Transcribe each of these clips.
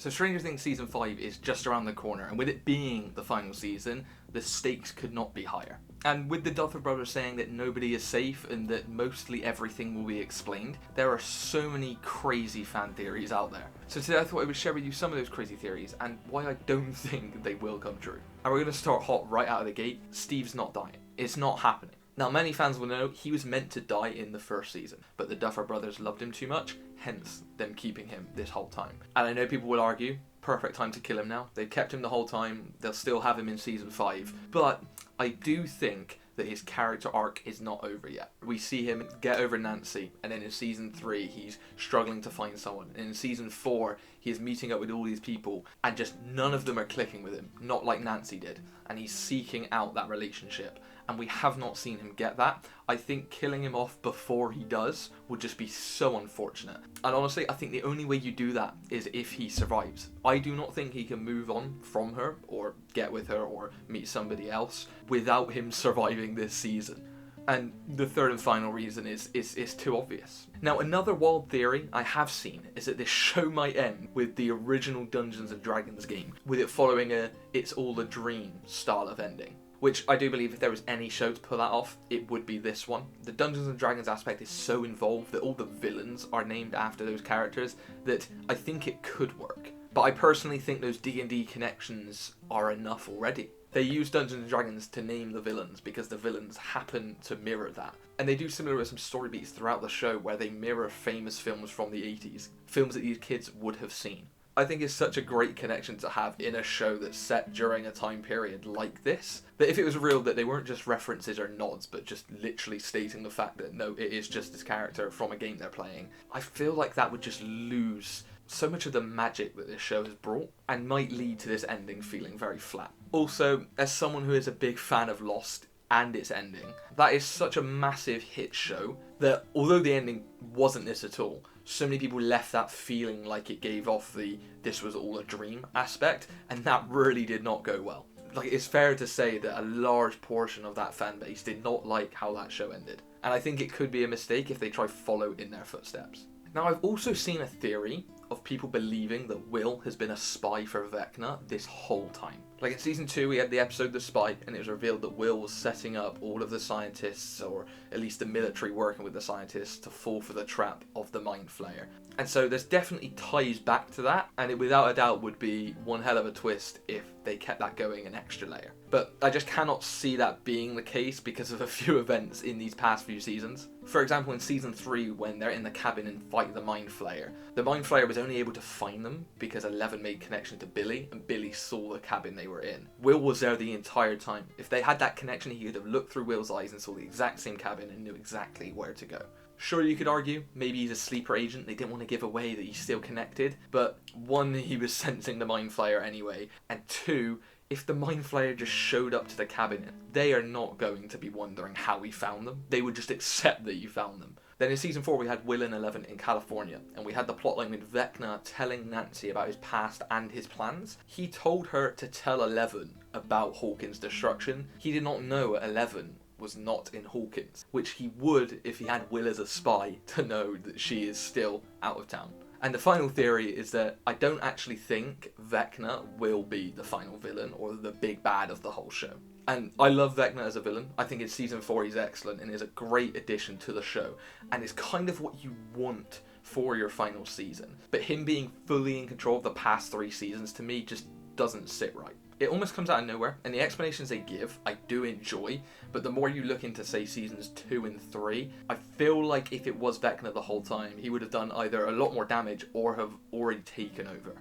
So Stranger Things Season 5 is just around the corner, and with it being the final season, the stakes could not be higher. And with the Duffer Brothers saying that nobody is safe and that mostly everything will be explained, there are so many crazy fan theories out there. So today I thought I would share with you some of those crazy theories and why I don't think they will come true. And we're going to start hot right out of the gate. Steve's not dying. It's not happening. Now, many fans will know he was meant to die in the first season, but the Duffer Brothers loved him too much, hence them keeping him this whole time. And I know people will argue, perfect time to kill him now. They've kept him the whole time, they'll still have him in Season 5. But I do think that his character arc is not over yet. We see him get over Nancy, and then in Season 3 he's struggling to find someone. And in Season 4 he is meeting up with all these people and just none of them are clicking with him, not like Nancy did. And he's seeking out that relationship. And we have not seen him get that. I think killing him off before he does would just be so unfortunate. And honestly, I think the only way you do that is if he survives. I do not think he can move on from her, or get with her, or meet somebody else without him surviving this season. And the third and final reason is too obvious. Now, another wild theory I have seen is that this show might end with the original Dungeons & Dragons game, with it following a "it's all a dream" style of ending. Which I do believe if there was any show to pull that off, it would be this one. The Dungeons & Dragons aspect is so involved that all the villains are named after those characters that I think it could work. But I personally think those D&D connections are enough already. They use Dungeons & Dragons to name the villains because the villains happen to mirror that. And they do similar with some story beats throughout the show where they mirror famous films from the 80s. Films that these kids would have seen. I think it's such a great connection to have in a show that's set during a time period like this, that if it was real that they weren't just references or nods, but just literally stating the fact that no, it is just this character from a game they're playing, I feel like that would just lose so much of the magic that this show has brought and might lead to this ending feeling very flat. Also, as someone who is a big fan of Lost and its ending, that is such a massive hit show that although the ending wasn't this at all, so many people left that feeling like it gave off the "this was all a dream" aspect, and that really did not go well. Like, it's fair to say that a large portion of that fan base did not like how that show ended, and I think it could be a mistake if they try follow in their footsteps. Now, I've also seen a theory of people believing that Will has been a spy for Vecna this whole time. Like in Season 2 we had the episode The Spy, and it was revealed that Will was setting up all of the scientists, or at least the military working with the scientists, to fall for the trap of the Mind Flayer. And so there's definitely ties back to that, and it without a doubt would be one hell of a twist if they kept that going an extra layer. But I just cannot see that being the case because of a few events in these past few seasons. For example, in Season 3, when they're in the cabin and fight the Mind Flayer, the Mind Flayer was only able to find them because Eleven made connection to Billy, and Billy saw the cabin they were in. Will was there the entire time. If they had that connection, he could have looked through Will's eyes and saw the exact same cabin and knew exactly where to go. Sure, you could argue, maybe he's a sleeper agent, they didn't want to give away that he's still connected, but one, he was sensing the Mind Flayer anyway, and two, if the Mind Flayer just showed up to the cabin, they are not going to be wondering how he found them. They would just accept that you found them. Then in Season 4 we had Will and Eleven in California, and we had the plotline with Vecna telling Nancy about his past and his plans. He told her to tell Eleven about Hawkins' destruction. He did not know Eleven was not in Hawkins, which he would if he had Will as a spy to know that she is still out of town. And the final theory is that I don't actually think Vecna will be the final villain or the big bad of the whole show. And I love Vecna as a villain. I think in Season 4 he's excellent and is a great addition to the show, and is kind of what you want for your final season. But him being fully in control of the past 3 seasons, to me, just doesn't sit right. It almost comes out of nowhere, and the explanations they give, I do enjoy, but the more you look into, say, Seasons 2 and 3, I feel like if it was Vecna the whole time, he would have done either a lot more damage or have already taken over.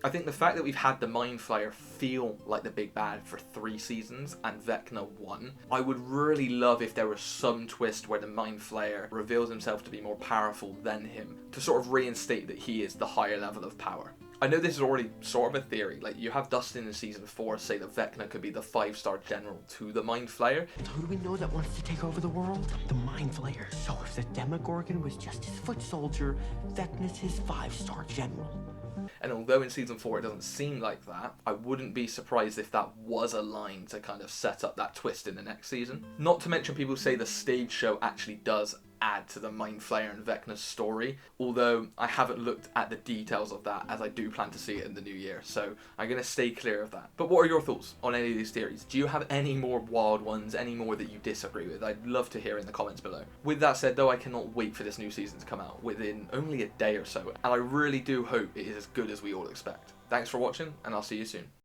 I think the fact that we've had the Mind Flayer feel like the big bad for 3 seasons and Vecna 1, I would really love if there was some twist where the Mind Flayer reveals himself to be more powerful than him, to sort of reinstate that he is the higher level of power. I know this is already sort of a theory, like you have Dustin in Season 4 say that Vecna could be the 5-star general to the Mind Flayer. Who do we know that wants to take over the world? The Mind Flayer. So if the Demogorgon was just his foot soldier, Vecna's his 5-star general. And although in Season 4 it doesn't seem like that, I wouldn't be surprised if that was a line to kind of set up that twist in the next season. Not to mention people say the stage show actually does add to the Mind Flayer and Vecna story, although I haven't looked at the details of that, as I do plan to see it in the new year, so I'm going to stay clear of that. But what are your thoughts on any of these theories? Do you have any more wild ones, any more that you disagree with? I'd love to hear in the comments below. With that said though, I cannot wait for this new season to come out within only a day or so, and I really do hope it is as good as we all expect. Thanks for watching, and I'll see you soon.